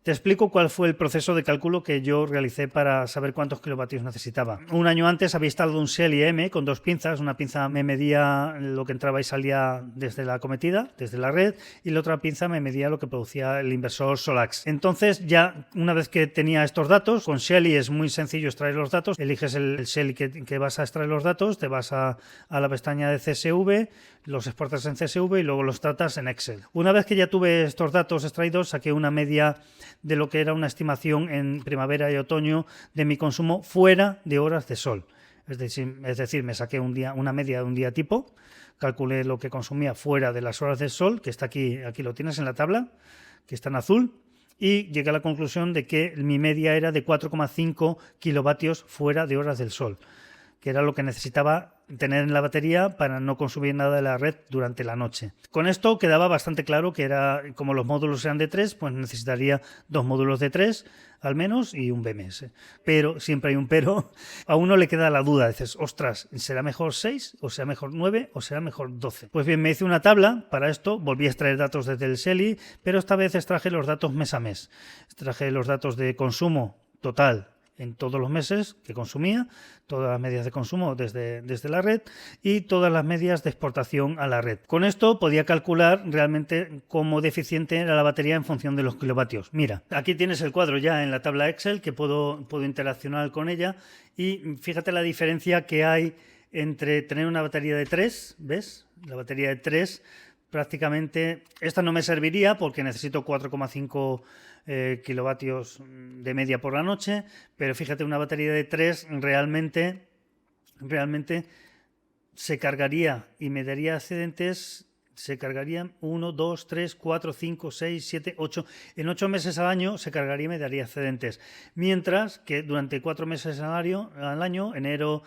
Te explico cuál fue el proceso de cálculo que yo realicé para saber cuántos kilovatios necesitaba. Un año antes había instalado un Shelly M con dos pinzas. Una pinza me medía lo que entraba y salía desde la acometida, desde la red, y la otra pinza me medía lo que producía el inversor Solax. Entonces, ya una vez que tenía estos datos, con Shelly es muy sencillo extraer los datos. Eliges el Shelly que vas a extraer los datos, te vas a la pestaña de CSV, los exportas en CSV y luego los tratas en Excel. Una vez que ya tuve estos datos extraídos, saqué una media de lo que era una estimación en primavera y otoño de mi consumo fuera de horas de sol. Es decir, me saqué una media de un día tipo, calculé lo que consumía fuera de las horas del sol, que está aquí lo tienes en la tabla, que está en azul, y llegué a la conclusión de que mi media era de 4,5 kilovatios fuera de horas del sol, que era lo que necesitaba tener en la batería para no consumir nada de la red durante la noche. Con esto quedaba bastante claro que era, como los módulos eran de 3, pues necesitaría 2 módulos de 3 al menos y un BMS. Pero, siempre hay un pero, a uno le queda la duda, dices, ostras, ¿será mejor 6 o será mejor 9 o será mejor 12? Pues bien, me hice una tabla para esto, volví a extraer datos desde el Shelly, pero esta vez extraje los datos mes a mes. Extraje los datos de consumo total en todos los meses que consumía, todas las medidas de consumo desde la red y todas las medidas de exportación a la red. Con esto podía calcular realmente cómo deficiente era la batería en función de los kilovatios. Mira, aquí tienes el cuadro ya en la tabla Excel que puedo interaccionar con ella y fíjate la diferencia que hay entre tener una batería de 3, ¿ves? La batería de 3 prácticamente, esta no me serviría porque necesito 4,5 kilovatios de media por la noche, pero fíjate, una batería de 3 realmente se cargaría y me daría excedentes. Se cargarían 1, 2, 3, 4, 5, 6, 7, 8. En 8 meses al año se cargaría y me daría excedentes. Mientras que durante 4 meses al año, enero,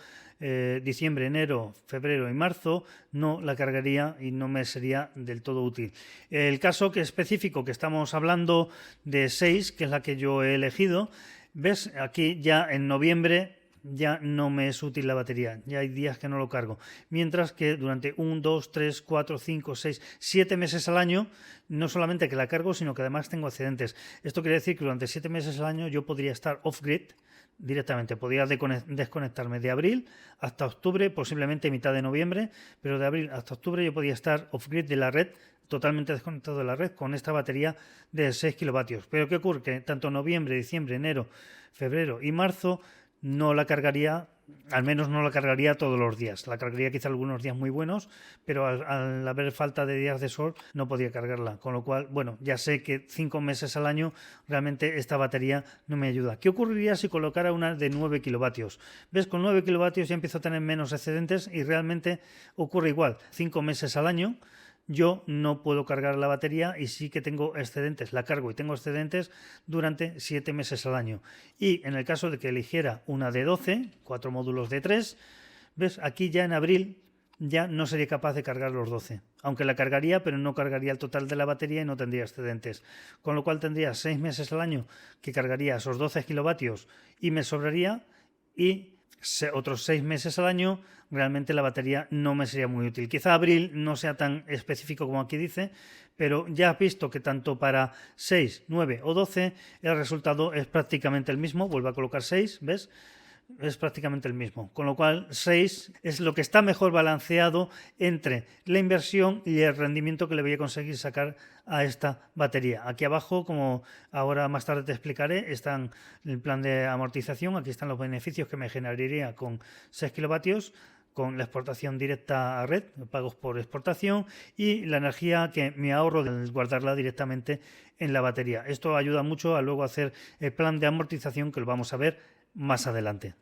diciembre, enero, febrero y marzo, no la cargaría y no me sería del todo útil. El caso específico que estamos hablando de 6, que es la que yo he elegido, ves, aquí ya en noviembre ya no me es útil la batería, ya hay días que no lo cargo. Mientras que durante 1, 2, 3, 4, 5, 6, 7 meses al año, no solamente que la cargo, sino que además tengo excedentes. Esto quiere decir que durante 7 meses al año yo podría estar off-grid directamente. Podría desconectarme de abril hasta octubre, posiblemente mitad de noviembre, pero de abril hasta octubre yo podía estar off-grid de la red, totalmente desconectado de la red con esta batería de 6 kilovatios. Pero ¿qué ocurre? Que tanto noviembre, diciembre, enero, febrero y marzo no la cargaría, al menos no la cargaría todos los días. La cargaría quizá algunos días muy buenos, pero al haber falta de días de sol no podía cargarla. Con lo cual, bueno, ya sé que 5 meses al año realmente esta batería no me ayuda. ¿Qué ocurriría si colocara una de 9 kilovatios? ¿Ves? Con 9 kilovatios ya empiezo a tener menos excedentes y realmente ocurre igual. 5 meses al año yo no puedo cargar la batería y sí que tengo excedentes, la cargo y tengo excedentes durante 7 meses al año. Y en el caso de que eligiera una de 12, 4 módulos de 3, ¿ves? Aquí ya en abril ya no sería capaz de cargar los 12. Aunque la cargaría, pero no cargaría el total de la batería y no tendría excedentes. Con lo cual tendría 6 meses al año que cargaría esos 12 kilovatios y me sobraría, y otros 6 meses al año realmente la batería no me sería muy útil. Quizá abril no sea tan específico como aquí dice, pero ya has visto que tanto para 6, 9 o 12 el resultado es prácticamente el mismo. Vuelvo a colocar 6, ¿ves? Es prácticamente el mismo, con lo cual 6 es lo que está mejor balanceado entre la inversión y el rendimiento que le voy a conseguir sacar a esta batería. Aquí abajo, como ahora más tarde te explicaré, están el plan de amortización, aquí están los beneficios que me generaría con 6 kilovatios, con la exportación directa a red, pagos por exportación, y la energía que me ahorro de guardarla directamente en la batería. Esto ayuda mucho a luego hacer el plan de amortización, que lo vamos a ver más adelante.